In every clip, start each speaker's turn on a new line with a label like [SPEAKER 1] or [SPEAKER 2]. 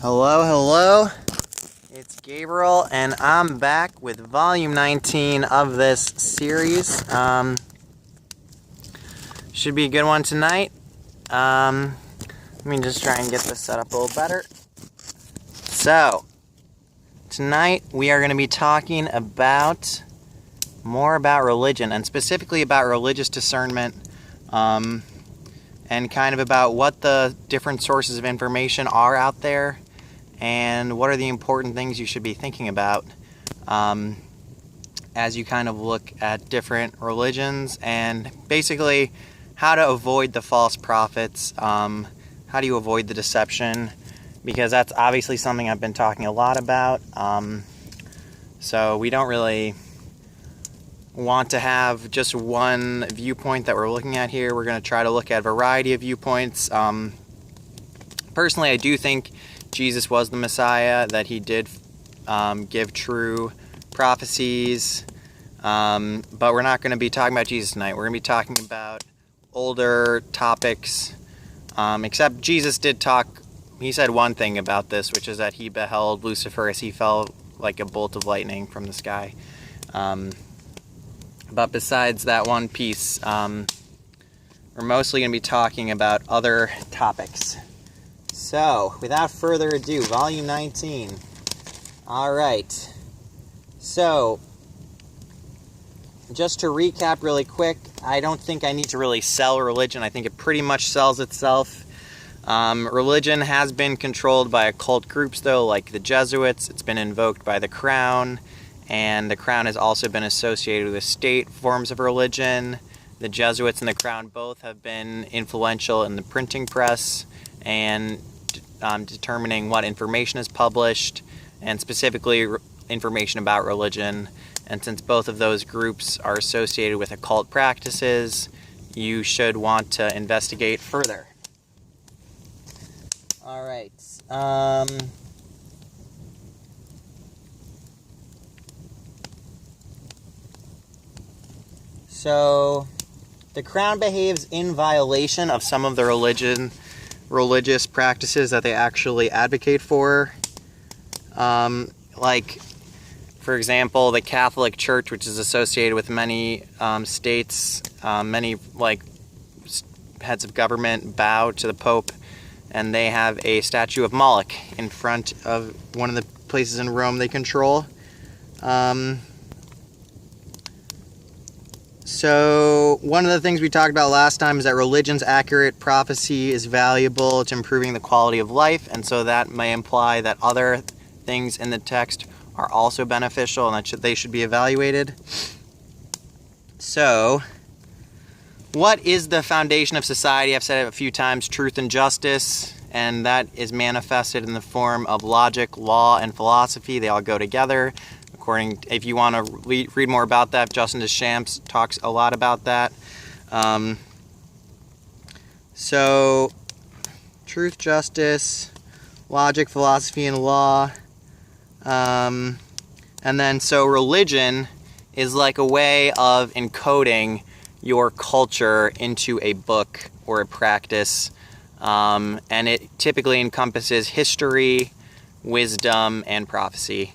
[SPEAKER 1] Hello, hello. It's Gabriel, and I'm back with volume 19 of this series. Should be a good one tonight. Let me just try and get this set up a little better. So, tonight we are going to be talking more about religion, and specifically about religious discernment, and kind of about what the different sources of information are out there, and what are the important things you should be thinking about as you kind of look at different religions, and basically how to avoid the false prophets, how do you avoid the deception, because that's obviously something I've been talking a lot about. So we don't really want to have just one viewpoint that we're looking at here. We're going to try to look at a variety of viewpoints. Personally, I do think Jesus was the Messiah, that he did give true prophecies, but we're not going to be talking about Jesus tonight. We're going to be talking about older topics, except Jesus did talk. He said one thing about this, which is that he beheld Lucifer as he fell like a bolt of lightning from the sky. But besides that one piece, we're mostly going to be talking about other topics. So, without further ado, volume 19. Alright. So, just to recap really quick, I don't think I need to really sell religion. I think it pretty much sells itself. Religion has been controlled by occult groups, though, like the Jesuits. It's been invoked by the Crown, and the Crown has also been associated with state forms of religion. The Jesuits and the Crown both have been influential in the printing press and determining what information is published, and specifically information about religion. And since both of those groups are associated with occult practices, you should want to investigate further. All right. So, the Crown behaves in violation of some of the religious practices that they actually advocate for. Like, for example, the Catholic Church, which is associated with many states, many heads of government bow to the Pope, and they have a statue of Moloch in front of one of the places in Rome they control. So, one of the things we talked about last time is that religion's accurate prophecy is valuable to improving the quality of life, and so that may imply that other things in the text are also beneficial and that they should be evaluated. So, what is the foundation of society? I've said it a few times: truth and justice, and that is manifested in the form of logic, law, and philosophy. They all go together. If you want to read more about that, Justin Deschamps talks a lot about that. So, truth, justice, logic, philosophy, and law. And then, so religion is like a way of encoding your culture into a book or a practice. And it typically encompasses history, wisdom, and prophecy.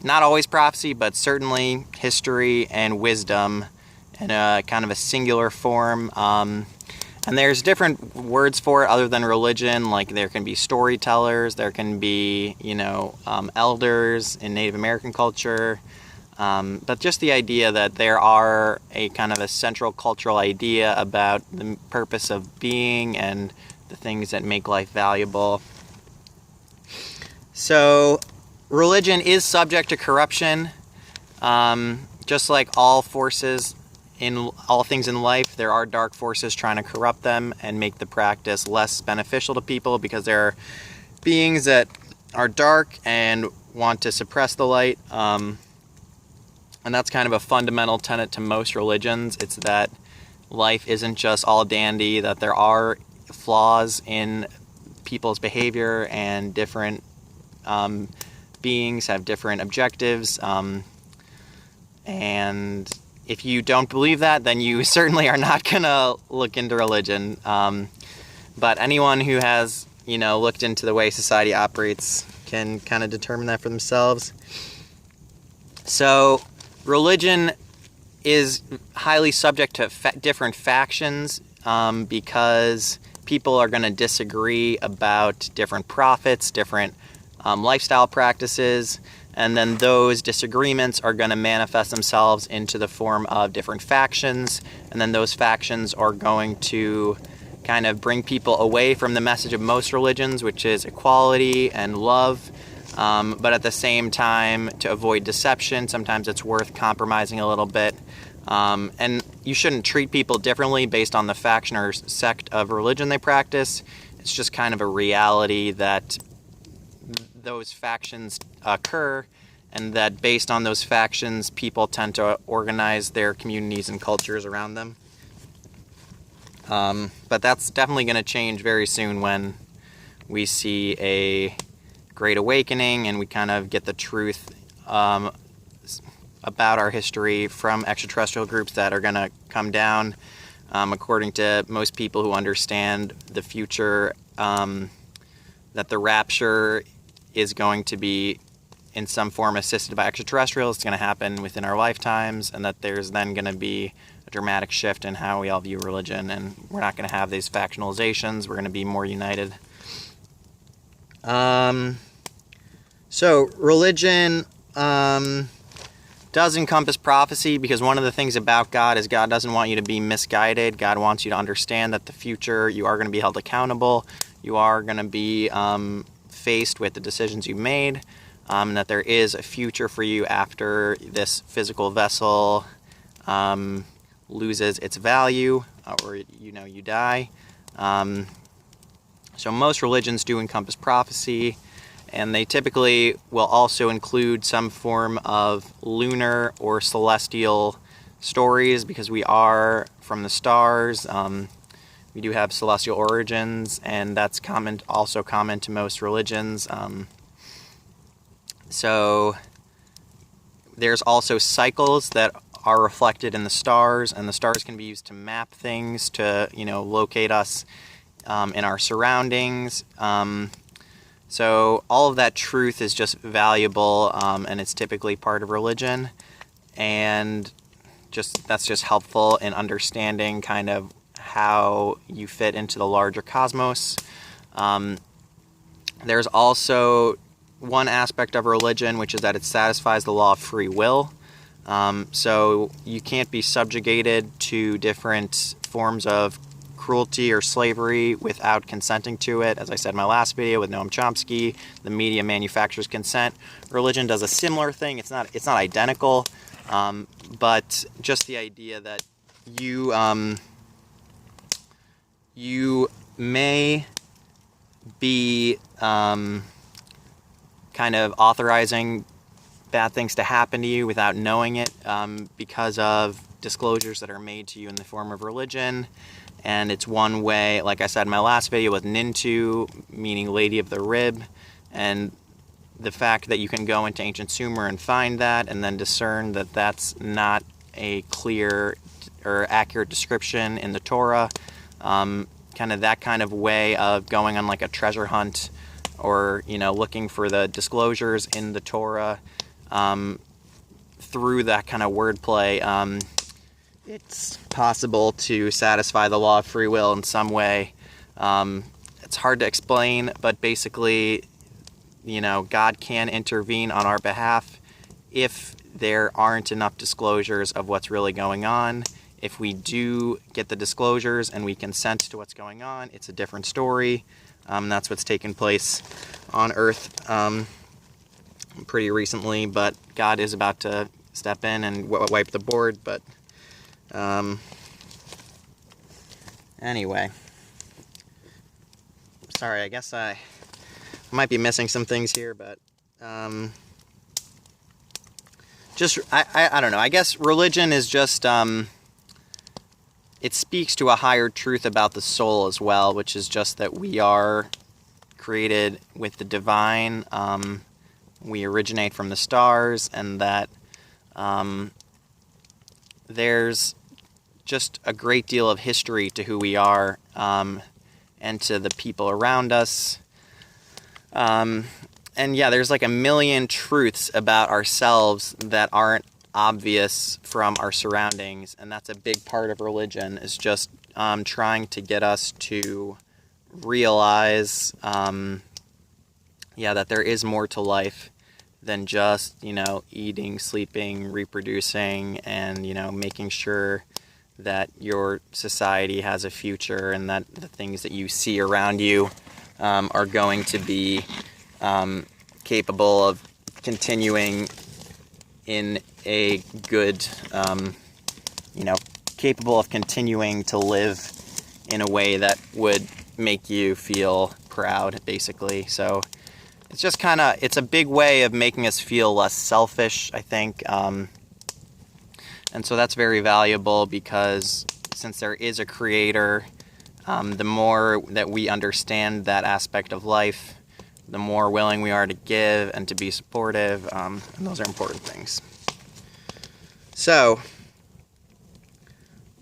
[SPEAKER 1] Not always prophecy, but certainly history and wisdom in a kind of a singular form. And there's different words for it other than religion. Like, there can be storytellers, there can be, elders in Native American culture. But just the idea that there are a kind of a central cultural idea about the purpose of being and the things that make life valuable. So, religion is subject to corruption. Just like all forces in all things in life, there are dark forces trying to corrupt them and make the practice less beneficial to people, because there are beings that are dark and want to suppress the light. And that's kind of a fundamental tenet to most religions. It's that life isn't just all dandy, that there are flaws in people's behavior, and different beings have different objectives, and if you don't believe that, then you certainly are not going to look into religion. But anyone who has looked into the way society operates can kind of determine that for themselves. So religion is highly subject to different factions because people are going to disagree about different prophets, different lifestyle practices, and then those disagreements are going to manifest themselves into the form of different factions, and then those factions are going to kind of bring people away from the message of most religions, which is equality and love. But at the same time, to avoid deception, sometimes it's worth compromising a little bit. And you shouldn't treat people differently based on the faction or sect of religion they practice. It's just kind of a reality that those factions occur, and that based on those factions, people tend to organize their communities and cultures around them. But that's definitely going to change very soon when we see a Great Awakening and we kind of get the truth about our history from extraterrestrial groups that are going to come down. According to most people who understand the future, that the rapture is going to be in some form assisted by extraterrestrials. It's going to happen within our lifetimes, and that there's then going to be a dramatic shift in how we all view religion, and we're not going to have these factionalizations. We're going to be more united. So religion does encompass prophecy, because one of the things about God is God doesn't want you to be misguided. God wants you to understand that the future, you are going to be held accountable. You are going to be faced with the decisions you made, and that there is a future for you after this physical vessel loses its value, or you die. So most religions do encompass prophecy, and they typically will also include some form of lunar or celestial stories, because we are from the stars. We do have celestial origins, and that's also common to most religions. So there's also cycles that are reflected in the stars, and the stars can be used to map things, to locate us in our surroundings. So all of that truth is just valuable, and it's typically part of religion, and that's just helpful in understanding kind of how you fit into the larger cosmos. There's also one aspect of religion, which is that it satisfies the law of free will. So you can't be subjugated to different forms of cruelty or slavery without consenting to it. As I said in my last video with Noam Chomsky, the media manufacturers consent. Religion does a similar thing. It's not identical, but just the idea that you may be kind of authorizing bad things to happen to you without knowing it, because of disclosures that are made to you in the form of religion. And it's one way, like I said in my last video, with Nintu, meaning Lady of the Rib, and the fact that you can go into ancient Sumer and find that, and then discern that that's not a clear or accurate description in the Torah. Kind of that kind of way of going on like a treasure hunt, or looking for the disclosures in the Torah through that kind of wordplay. It's possible to satisfy the law of free will in some way. It's hard to explain, but basically, God can intervene on our behalf if there aren't enough disclosures of what's really going on. If we do get the disclosures and we consent to what's going on, it's a different story. That's what's taken place on Earth pretty recently, but God is about to step in and wipe the board. But anyway, sorry, I guess I might be missing some things here, but I don't know. I guess religion is just it speaks to a higher truth about the soul as well, which is just that we are created with the divine. We originate from the stars, and that there's just a great deal of history to who we are. and to the people around us. And yeah, there's like a million truths about ourselves that aren't obvious from our surroundings, and that's a big part of religion, is just trying to get us to realize that there is more to life than just, eating, sleeping, reproducing, and, making sure that your society has a future and that the things that you see around you are going to be capable of continuing in a good, capable of continuing to live in a way that would make you feel proud, basically. So it's just it's a big way of making us feel less selfish, I think. And so that's very valuable, because since there is a creator, the more that we understand that aspect of life, the more willing we are to give and to be supportive, and those are important things. So,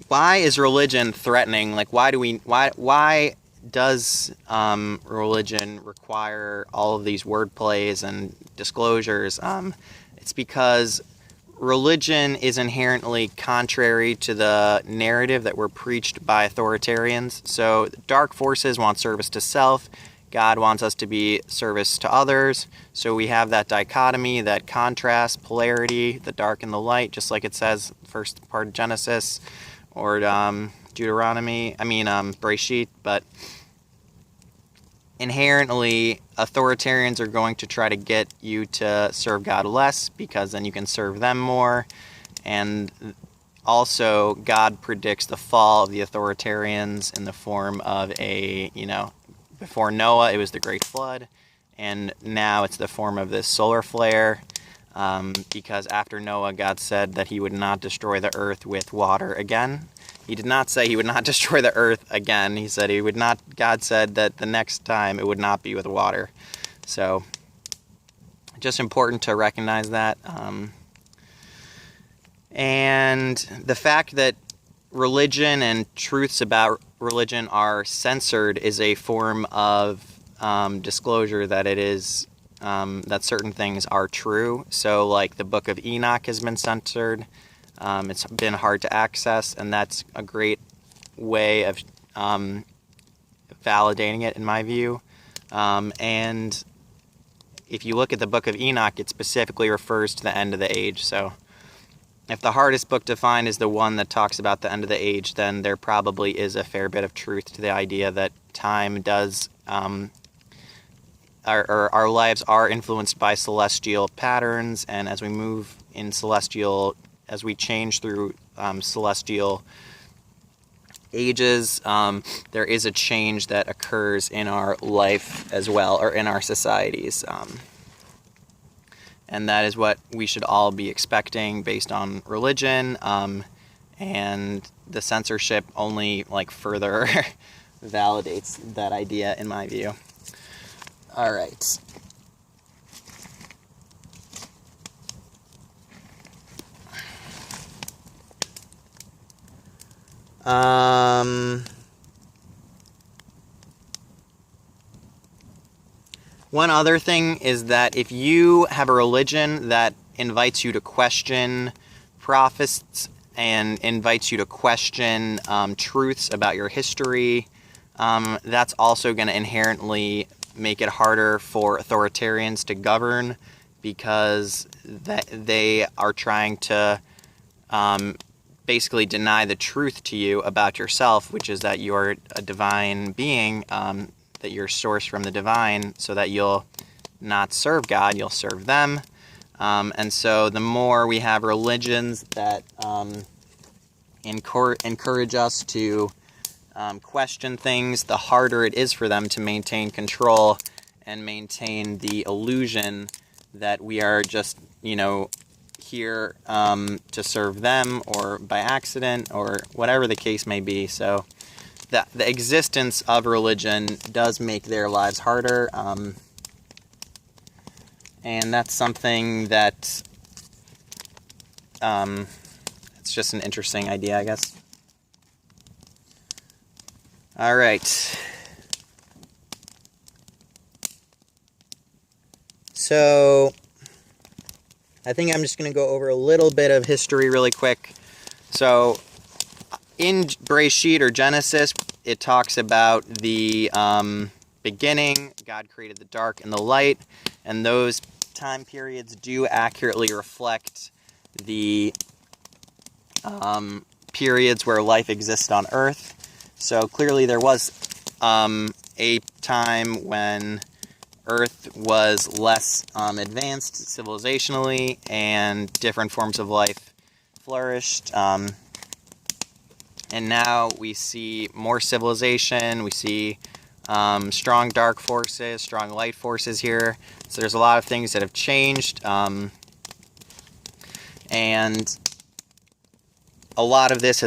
[SPEAKER 1] why is religion threatening? Like, why does religion require all of these word plays and disclosures? It's because religion is inherently contrary to the narrative that we're preached by authoritarians. So dark forces want service to self. God wants us to be service to others. So we have that dichotomy, that contrast, polarity, the dark and the light, just like it says first part of Genesis or Bereshit. But inherently, authoritarians are going to try to get you to serve God less, because then you can serve them more. And also, God predicts the fall of the authoritarians in the form of before Noah, it was the Great Flood, and now it's the form of this solar flare, because after Noah, God said that he would not destroy the earth with water again. He did not say he would not destroy the earth again. He said he would not. God said that the next time it would not be with water. So, just important to recognize that. And the fact that religion and truths about religion are censored is a form of disclosure that it is that certain things are true. So, like the Book of Enoch has been censored. It's been hard to access, and that's a great way of validating it, in my view. And if you look at the Book of Enoch, it specifically refers to the end of the age. So if the hardest book to find is the one that talks about the end of the age, then there probably is a fair bit of truth to the idea that time does, our lives are influenced by celestial patterns, and as we move in as we change through celestial ages, there is a change that occurs in our life as well, or in our societies. And that is what we should all be expecting based on religion. And the censorship only further validates that idea, in my view. All right. One other thing is that if you have a religion that invites you to question prophets and invites you to question truths about your history, that's also going to inherently make it harder for authoritarians to govern, because they are trying to basically deny the truth to you about yourself, which is that you're a divine being, that you're sourced from the divine, so that you'll not serve God, you'll serve them. And so the more we have religions that encourage us to question things, the harder it is for them to maintain control and maintain the illusion that we are just, here to serve them, or by accident, or whatever the case may be. So the existence of religion does make their lives harder, and that's something that it's just an interesting idea, I guess. All right. So I think I'm just going to go over a little bit of history really quick. So in Bereshit or Genesis, it talks about the beginning. God created the dark and the light, and those time periods do accurately reflect the periods where life existed on Earth. So clearly there was a time when Earth was less advanced civilizationally, and different forms of life flourished. And now we see more civilization, we see strong dark forces, strong light forces here. So there's a lot of things that have changed, and a lot of this has